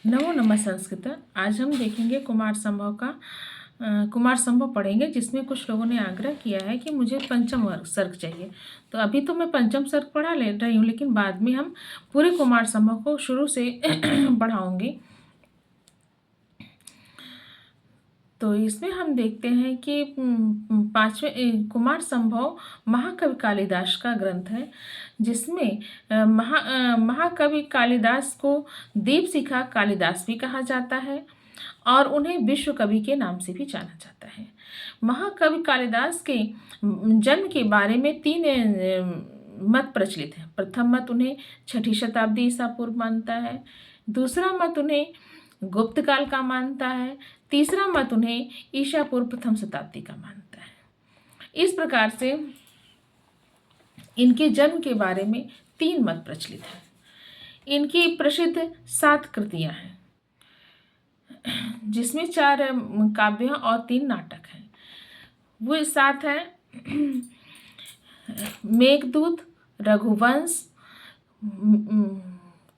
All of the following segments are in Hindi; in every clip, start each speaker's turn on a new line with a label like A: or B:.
A: नमो नमः संस्कृत। आज हम देखेंगे कुमार संभव का कुमार संभव पढ़ेंगे, जिसमें कुछ लोगों ने आग्रह किया है कि मुझे पंचम वर्ग सर्ग चाहिए। तो अभी तो मैं पंचम सर्ग पढ़ा ले रही हूँ, लेकिन बाद में हम पूरे कुमार संभव को शुरू से पढ़ाऊंगी। तो इसमें हम देखते हैं कि पांचवें कुमार संभव महाकवि कालिदास का ग्रंथ है, जिसमें महाकवि कालिदास को दीपशिखा कालिदास भी कहा जाता है और उन्हें विश्व कवि के नाम से भी जाना जाता है। महाकवि कालिदास के जन्म के बारे में तीन मत प्रचलित है। प्रथम मत उन्हें 6ठी शताब्दी ईसा पूर्व मानता है, दूसरा मत उन्हें गुप्त काल का मानता है, तीसरा मत उन्हें ईसा पूर्व प्रथम शताब्दी का मानता है। इस प्रकार से इनके जन्म के बारे में तीन मत प्रचलित है। इनकी प्रसिद्ध 7 कृतियां हैं, जिसमें 4 काव्य और 3 नाटक हैं। वो 7 हैं मेघदूत, रघुवंश,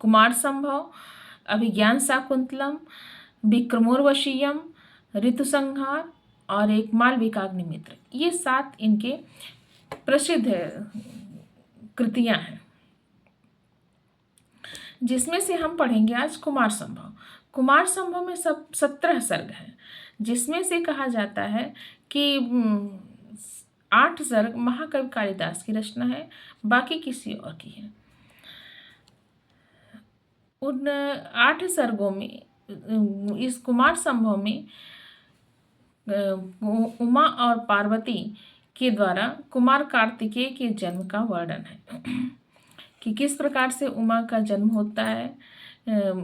A: कुमार संभव, अभिज्ञान शाकुंतलम, विक्रमोर्वशीयम, ऋतुसंहार और एक मालविकाग्निमित्र। ये 7 इनके प्रसिद्ध कृतियां हैं, जिसमें से हम पढ़ेंगे आज कुमार संभव। कुमार संभव में 17 सर्ग हैं, जिसमें से कहा जाता है कि 8 सर्ग महाकवि कालिदास की रचना है, बाकी किसी और की है। उन 8 सर्गों में इस कुमार संभव में उमा और पार्वती के द्वारा कुमार कार्तिकेय के जन्म का वर्णन है कि किस प्रकार से उमा का जन्म होता है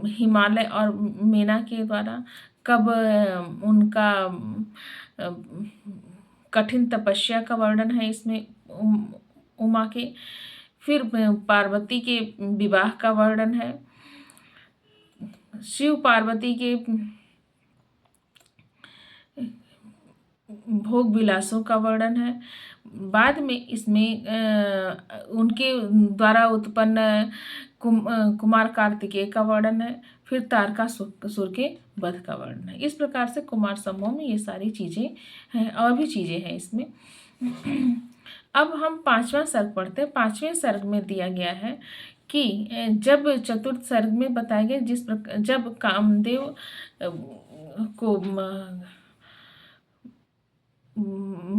A: हिमालय और मेना के द्वारा, कब उनका कठिन तपस्या का वर्णन है इसमें उमा के, फिर पार्वती के विवाह का वर्णन है, शिव पार्वती के भोग विलासों का वर्णन है, बाद में इसमें उनके द्वारा उत्पन्न कुमार कार्तिकेय का वर्णन है, फिर तारकासुर के वध का वर्णन है। इस प्रकार से कुमार संभव में ये सारी चीज़ें हैं और भी चीज़ें हैं इसमें। अब हम 5वां सर्ग पढ़ते हैं। 5वें सर्ग में दिया गया है कि जब चतुर्थ सर्ग में बताया गया जब कामदेव को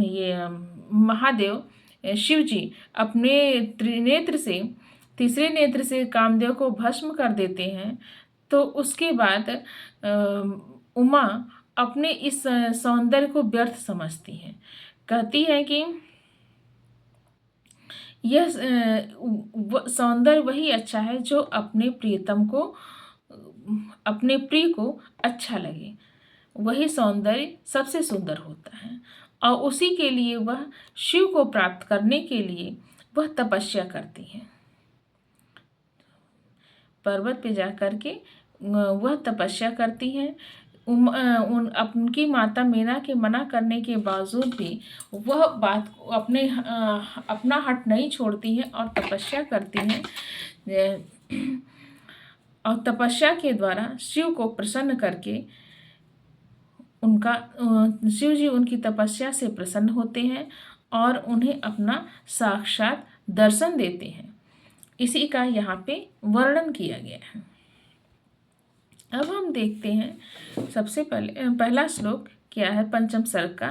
A: ये महादेव शिव जी अपने त्रिनेत्र से तीसरे नेत्र से कामदेव को भस्म कर देते हैं, तो उसके बाद उमा अपने इस सौंदर्य को व्यर्थ समझती हैं। कहती है कि यह सौंदर्य वही अच्छा है जो अपने प्रियतम को, अपने प्रिय को अच्छा लगे। वही सौंदर्य सबसे सुंदर होता है और उसी के लिए वह शिव को प्राप्त करने के लिए वह तपस्या करती हैं। पर्वत पे जाकर के वह तपस्या करती हैं। उनकी माता मीना के मना करने के बावजूद भी वह बात को अपना हट नहीं छोड़ती हैं और तपस्या करती हैं, और तपस्या के द्वारा शिव को प्रसन्न करके शिव जी उनकी तपस्या से प्रसन्न होते हैं और उन्हें अपना साक्षात दर्शन देते हैं। इसी का यहाँ पे वर्णन किया गया है। अब हम देखते हैं सबसे पहला श्लोक क्या है पंचम सर्ग का।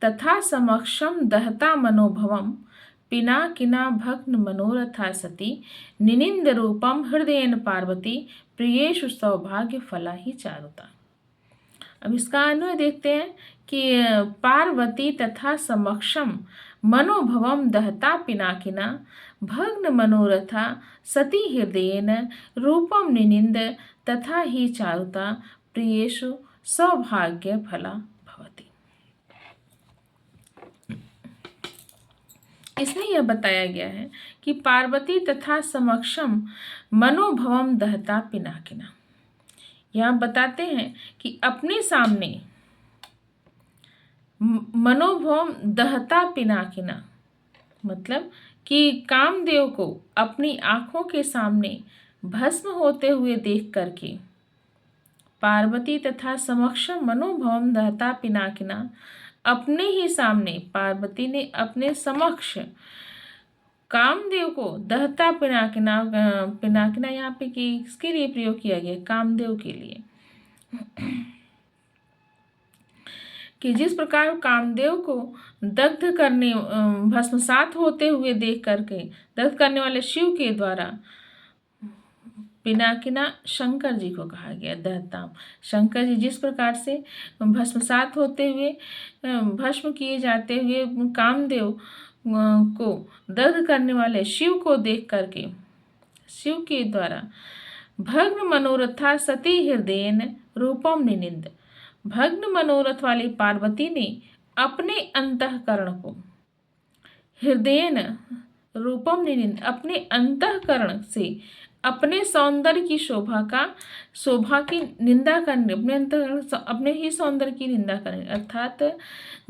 A: तथा समक्षम दहता मनोभवम पिनाकिना भग्न मनोरथा सती निनिंद रूपम हृदयन पार्वती प्रियेषु सौभाग्य फला ही चारुता। अब इसका अन्वय देखते हैं कि पार्वती तथा समक्षम मनोभवम दहता पिनाकिना भग्न मनोरथा सती हृदयेन रूपम निनिंद तथा ही चारुता प्रियेषु सौभाग्य फला भवति। इसमें यह बताया गया है कि पार्वती तथा समक्षम मनोभवम दहता पिनाकिना, यहाँ बताते हैं कि अपने सामने मनोभवम दहता पिनाकिना, मतलब कि कामदेव को अपनी आंखों के सामने भस्म होते हुए देख करके पार्वती तथा समक्षम मनोभवम दहता पिनाकिना। अपने ही सामने पार्वती ने अपने समक्ष कामदेव को दहता पिनाकिना, पिनाकिना यहाँ पे किसके लिए प्रयोग किया गया? कामदेव के लिए। कि जिस प्रकार कामदेव को दग्ध करने, भस्मसात होते हुए देख करके दग्ध करने वाले शिव के द्वारा पिनाकिना शंकर जी को कहा गया। दहताम, शंकर जी जिस प्रकार से भस्मसात होते हुए, भस्म किए जाते हुए कामदेव को दग्ध करने वाले शिव को देख करके, शिव के द्वारा भग्न मनोरथा सती हृदयन रूपम निनिंद। भग्न मनोरथ वाली पार्वती ने अपने अंतःकरण को हृदयन रूपम निनिंद, अपने अंतःकरण से अपने सौंदर्य की शोभा की निंदा करने, अपने ही सौंदर्य की निंदा करने। अर्थात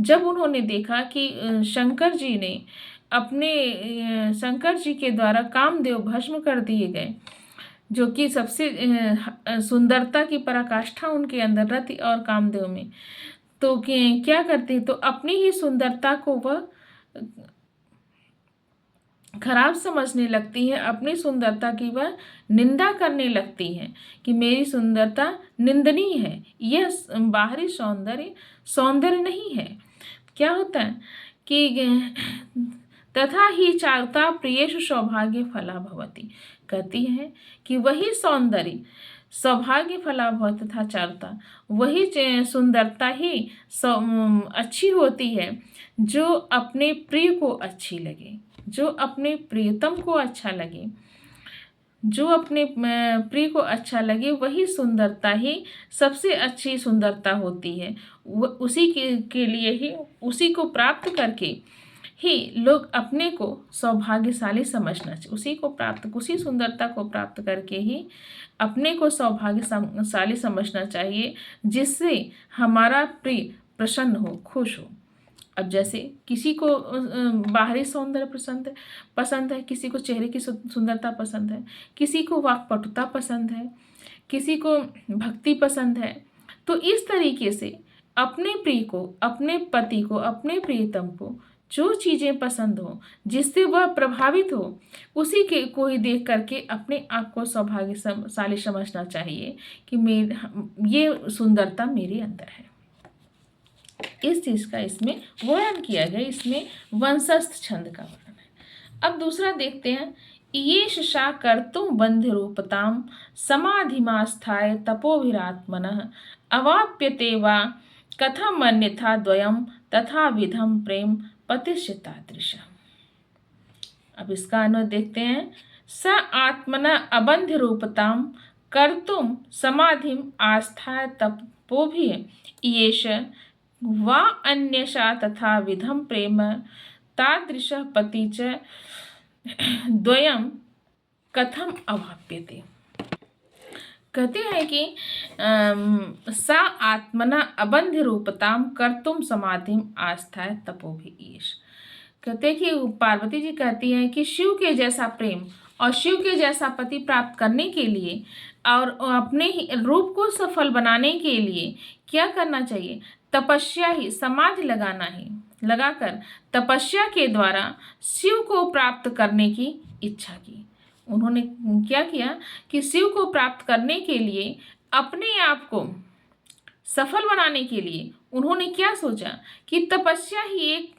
A: जब उन्होंने देखा कि शंकर जी के द्वारा कामदेव भस्म कर दिए गए, जो कि सबसे सुंदरता की पराकाष्ठा उनके अंदर रति और कामदेव में, तो क्या करते हैं, तो अपनी ही सुंदरता को वह खराब समझने लगती है, अपनी सुंदरता की वह निंदा करने लगती है कि मेरी सुंदरता निंदनीय है, यह बाहरी सौंदर्य नहीं है। क्या होता है कि तथा ही चारुता प्रियेषु सौभाग्य फला भवती। कहती है कि वही सौंदर्य सौभाग्य फला भवत तथा चारुता, वही सुंदरता ही अच्छी होती है जो अपने प्रिय को अच्छी लगे, जो अपने प्रियतम को अच्छा लगे, जो अपने प्रिय को अच्छा लगे, वही सुंदरता ही सबसे अच्छी सुंदरता होती है। उसी के लिए ही, उसी को प्राप्त करके ही लोग अपने को सौभाग्यशाली समझना चाहिए। उसी सुंदरता को प्राप्त करके ही अपने को सौभाग्यशाली समझना चाहिए, जिससे हमारा प्रिय प्रसन्न हो, खुश हो। अब जैसे किसी को बाहरी सौंदर्य पसंद है, किसी को चेहरे की सुंदरता पसंद है, किसी को वाक्पटुता पसंद है, किसी को भक्ति पसंद है। तो इस तरीके से अपने प्रिय को, अपने पति को, अपने प्रियतम को जो चीज़ें पसंद हो, जिससे वह प्रभावित हो, उसी के को ही देख करके अपने आप को सौभाग्यशाली समझना चाहिए कि ये सुंदरता मेरे अंदर है। इस चीज़ का इसमें वर्णन किया गया। इसमें वंशस्थ छंद का वर्णन है। अब दूसरा देखते हैं। ये शशा कर्तुम बंध रूपताम समाधिमास्थाय तपोभिरात्मनः अवाप्यते वा कथम अन्यथा द्वयम तथा विधम प्रेम पतिश्चितादृश। अब इसका अनुवाद देखते हैं। स आत्मना अबंध रूपताम कर्तुम समाधिम आस्थाय तपोभि येष वा अन्यशा तथा विधम प्रेम तादृश पति च द्वयम कथम अवाप्यते। कहते हैं कि सा आत्मना अबंध रूपताम कर्तुम समाधिम आस्थाय तपोभि येष। कहते हैं कि पार्वती जी कहती हैं कि शिव के जैसा प्रेम और शिव के जैसा पति प्राप्त करने के लिए और अपने ही रूप को सफल बनाने के लिए क्या करना चाहिए? तपस्या ही, समाधि लगाकर तपस्या के द्वारा शिव को प्राप्त करने की इच्छा की। उन्होंने क्या किया कि शिव को प्राप्त करने के लिए, अपने आप को सफल बनाने के लिए उन्होंने क्या सोचा कि तपस्या ही एक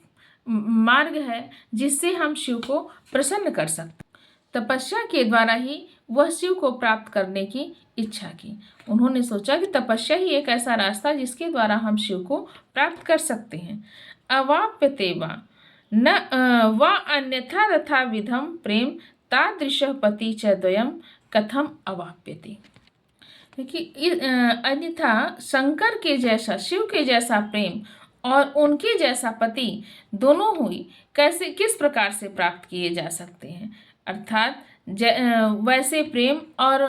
A: मार्ग है जिससे हम शिव को प्रसन्न कर सकते। तपस्या के द्वारा ही वह शिव को प्राप्त करने की इच्छा की। उन्होंने सोचा कि तपस्या ही एक ऐसा रास्ता जिसके द्वारा हम शिव को प्राप्त कर सकते हैं। अवाप्यते वा न वा अन्यथा तथा विधम प्रेम तादृश पति च द्वयम कथम अवाप्यते। क्योंकि अन्यथा शंकर के जैसा, शिव के जैसा प्रेम और उनके जैसा पति दोनों हुई किस प्रकार से प्राप्त किए जा सकते हैं। अर्थात वैसे प्रेम और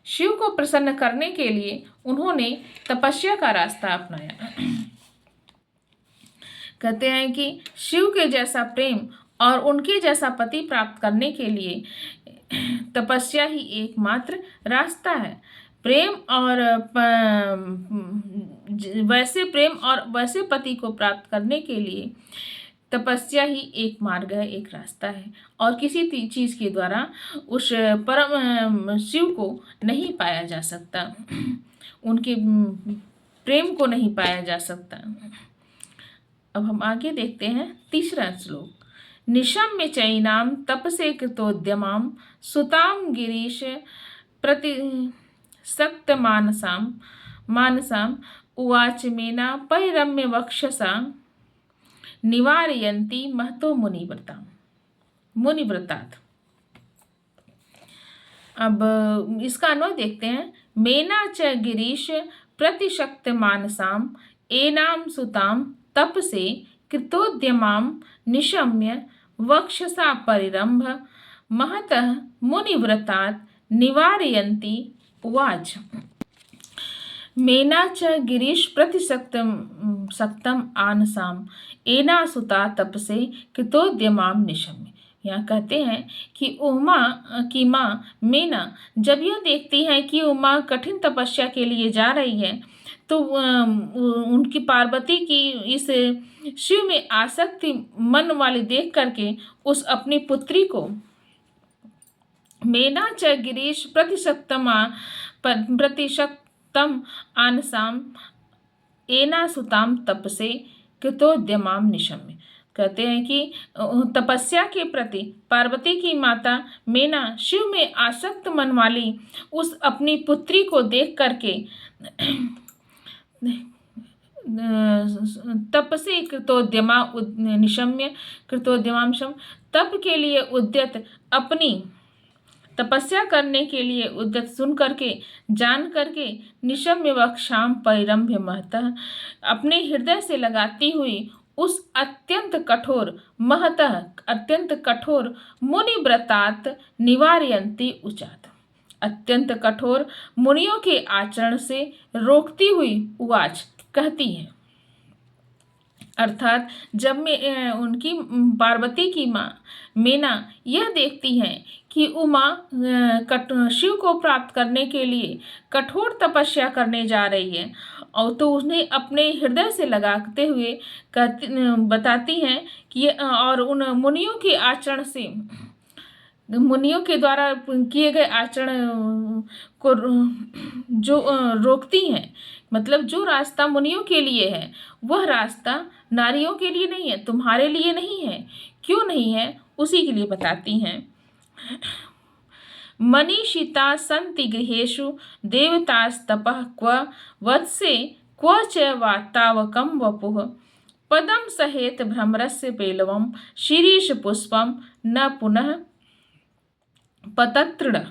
A: शिव को प्रसन्न करने के लिए उन्होंने तपस्या का रास्ता अपनाया। कहते हैं कि शिव के जैसा प्रेम और उनके जैसा पति प्राप्त करने के लिए तपस्या ही एकमात्र रास्ता है। प्रेम और वैसे प्रेम और वैसे पति को प्राप्त करने के लिए तपस्या ही एक मार्ग है, एक रास्ता है, और किसी चीज के द्वारा उस परम शिव को नहीं पाया जा सकता, उनके प्रेम को नहीं पाया जा सकता। अब हम आगे देखते हैं तीसरा श्लोक। निशम्य चैनाम तपसे कृतोद्यमाम सुताम गिरीश प्रति सक्त मानसाम उवाच मेना परिरम्य वक्षसा निवारयन्ति महतो मुनिव्रतात्। अब इसका अन्वय देखते हैं। मेना च गिरीश प्रतिशक्त मानसाम एनाम सुताम तपसे कृतोद्यमाम निशम्य वक्षसा परिरंभ महतः मुनिव्रतात् निवारयन्ति उवाच। मेना च गिरीश प्रतिशक्तम आनसाम एना सुता तपसे कृतोद्यमाम निशम्य। यहाँ कहते हैं कि उमा की माँ मेना जब यह देखती है कि उमा कठिन तपस्या के लिए जा रही है, तो उनकी पार्वती की इस शिव में आसक्ति मन वाली देख करके उस अपनी पुत्री को मेना च गिरीश प्रतिशक्तम आनसाम एना सुताम तपसे कृतोद्यमाम निशम्य। कहते हैं कि तपस्या के प्रति पार्वती की माता मेना शिव में आसक्त मन वाली उस अपनी पुत्री को देख करके तपसे कृतोद्यमा निशम्य कृतोद्यमांशम तप के लिए उद्यत अपनी तपस्या करने के लिए उद्यत सुन करके जान करके निशम्य वक्षाम परिरंभ्य महतः अपने हृदय से लगाती हुई उस अत्यंत कठोर मुनिव्रतात निवारयन्ति उचात। अत्यंत कठोर मुनियों के आचरण से रोकती हुई उवाच कहती है। अर्थात जब मैं उनकी पार्वती की माँ मेना यह देखती है कि उमा शिव को प्राप्त करने के लिए कठोर तपस्या करने जा रही है, और तो उन्हें अपने हृदय से लगाते हुए बताती हैं कि और उन मुनियों के आचरण से, मुनियों के द्वारा किए गए आचरण को जो रोकती हैं, मतलब जो रास्ता मुनियों के लिए है वह रास्ता नारियों के लिए नहीं है, तुम्हारे लिए नहीं है। क्यों नहीं है उसी के लिए बताती हैं। मनीषिता सन्ति गृहेषु देवतास्तपः क्व वत्से क्व च वातावकं वपुः पदं सहेत भ्रमरस्य पेलवं शिरीष पुष्पं न पुनः पतत्रण।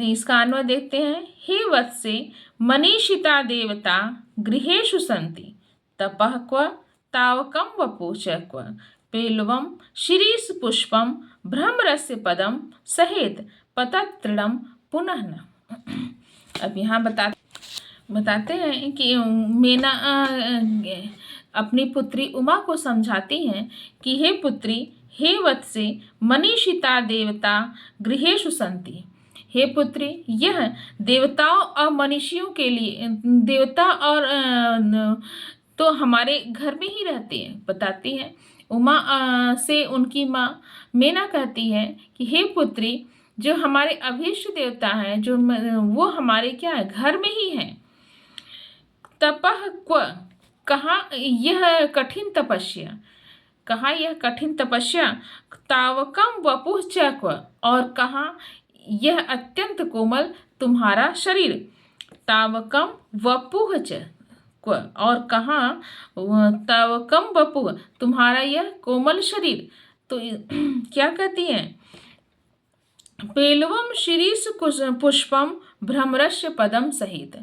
A: इसका अन्वय देखते हैं। हे वत्से मनीषिता देवता गृहेषु सन्ति तपः क्व तावकं वपु च क्व पेलवं शिरीष पुष्पं भ्रमरस्य पदम सहेत पतत्रणम पुनः न। अब यहाँ बताते हैं कि मेना अपनी पुत्री उमा को समझाती हैं कि हे पुत्री, हे वत्से मनीषिता देवता गृहेषु सन्ति। हे पुत्री, यह देवताओं और मनीषियों के लिए, देवता और तो हमारे घर में ही रहते हैं। बताती हैं उमा से उनकी माँ मेना कहती है कि हे पुत्री, जो हमारे अभीष्ट देवता हैं, जो वो हमारे क्या है, घर में ही हैं। तपः क्व, कहाँ यह कठिन तपस्या, कहाँ यह कठिन तपस्या, तावकम वपुः च क्व, और कहाँ यह अत्यंत कोमल तुम्हारा शरीर, तावकम वपुः च क्व, और कहाँ तावकम वपुः, तुम्हारा यह कोमल शरीर। तो क्या कहती हैं, पेलवम शिरीष पुष्पम भ्रमरस्य पदम सहित,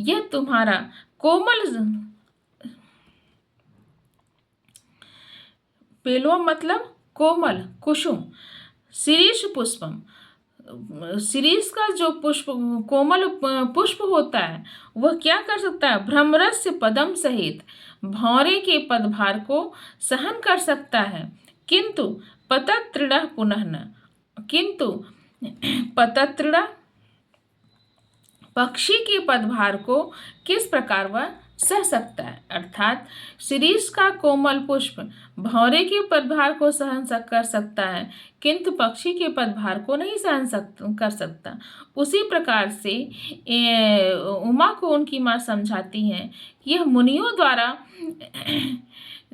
A: यह तुम्हारा कोमल, पेलवम मतलब कोमल कुसुम, शिरीष पुष्पम, शिरीष का जो पुष्प कोमल पुष्प होता है वह क्या कर सकता है, भ्रमरस्य पदम सहित, भौरे के पदभार को सहन कर सकता है, किंतु पतत्रिणः पुनः न, किंतु पतत्रिणा पक्षी के पदभार को किस प्रकार वह सह सकता है, अर्थात शिरीष का कोमल पुष्प भौरे के पदभार को सहन कर सकता है, किंतु पक्षी के पदभार को नहीं कर सकता। उसी प्रकार से उमा को उनकी माँ समझाती हैं, यह मुनियों द्वारा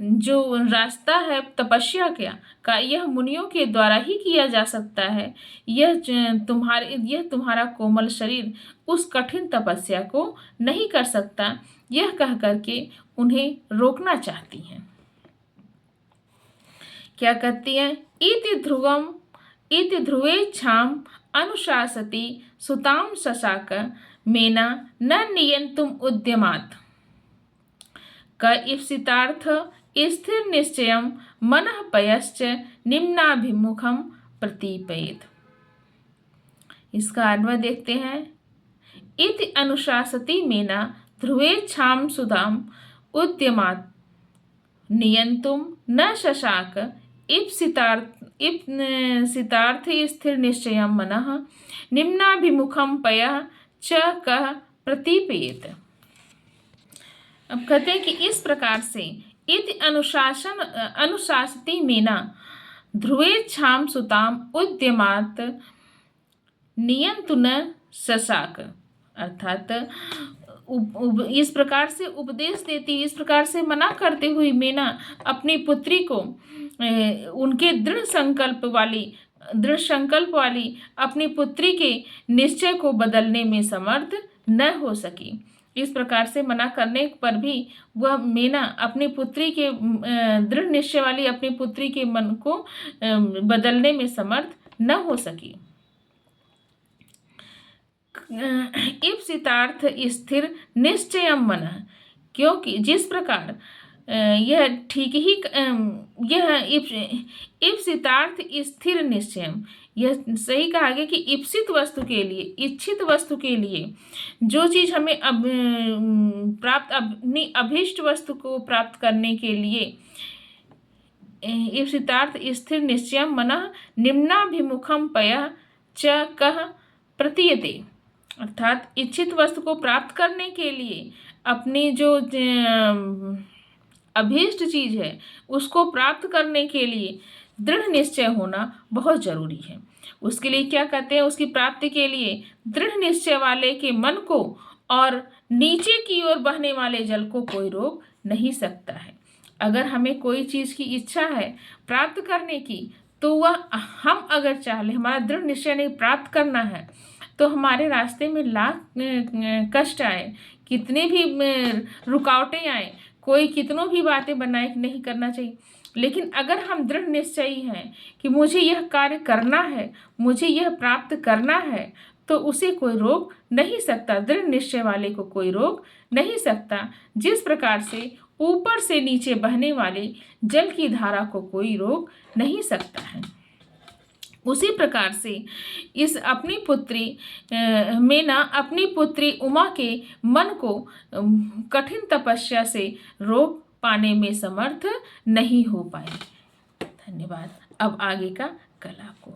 A: जो रास्ता है तपस्या का यह मुनियों के द्वारा ही किया जा सकता है। यह तुम्हारा कोमल शरीर उस कठिन तपस्या को नहीं कर सकता। यह कह करके उन्हें रोकना चाहती हैं। क्या कहती हैं? इति ध्रुवेच्छाम अनुशासति सुताम शशाक मेना न नियंतुम उद्यमात् क इप्सितार्थ स्थिर निश्चयम मनः पयश्च निम्नाभिमुखम प्रतीपयेत्। इसका अन्वय देखते हैं। इति अनुशासति मेना ध्रुवेच्छाम सुधाम उद्यमात् नियंतुम न शशाक इप्सितार्थ स्थिर निश्चयम मनः निम्नाभिमुखम पयः च कः प्रतीपयेत्। अब कहते हैं कि इस प्रकार से इति अनुशासति मेना ध्रुवेच्छाम सुताम उद्यमात् नियंतु न शशाक, अर्थात इस प्रकार से उपदेश देती, इस प्रकार से मना करते हुए मेना अपनी पुत्री को उनके दृढ़ संकल्प वाली अपनी पुत्री के निश्चय को बदलने में समर्थ न हो सकी। इस प्रकार से मना करने पर भी वह मेना अपनी पुत्री के दृढ़ निश्चय वाली अपनी पुत्री के मन को बदलने में समर्थ न हो सकी। इप्सितार्थ स्थिर निश्चयम मनः, क्योंकि जिस प्रकार यह ठीक ही यह इप्सितार्थ स्थिर निश्चयम, यह सही कहा गया कि इप्सित वस्तु के लिए, इच्छित वस्तु के लिए जो चीज़ हमें अपनी अभीष्ट वस्तु को प्राप्त करने के लिए इप्सितार्थ स्थिर निश्चयम मनः निम्नाभिमुखम पयः च कः प्रतीयते, अर्थात इच्छित वस्तु को प्राप्त करने के लिए अपनी जो अभीष्ट चीज है उसको प्राप्त करने के लिए दृढ़ निश्चय होना बहुत जरूरी है। उसके लिए क्या कहते हैं? उसकी प्राप्ति के लिए दृढ़ निश्चय वाले के मन को और नीचे की ओर बहने वाले जल को कोई रोक नहीं सकता है। अगर हमें कोई चीज़ की इच्छा है प्राप्त करने की, तो वह हम अगर चाहे, हमारा दृढ़ निश्चय नहीं प्राप्त करना है, तो हमारे रास्ते में लाख कष्ट आए, कितने भी रुकावटें आए, कोई कितनों भी बातें बनाए, नहीं करना चाहिए। लेकिन अगर हम दृढ़ निश्चयी हैं कि मुझे यह कार्य करना है, मुझे यह प्राप्त करना है, तो उसे कोई रोक नहीं सकता, दृढ़ निश्चय वाले को कोई रोक नहीं सकता। जिस प्रकार से ऊपर से नीचे बहने वाले जल की धारा को कोई रोक नहीं सकता है, उसी प्रकार से इस अपनी पुत्री मेना अपनी पुत्री उमा के मन को कठिन तपस्या से रोक पाने में समर्थ नहीं हो पाए। धन्यवाद। अब आगे का कल आपको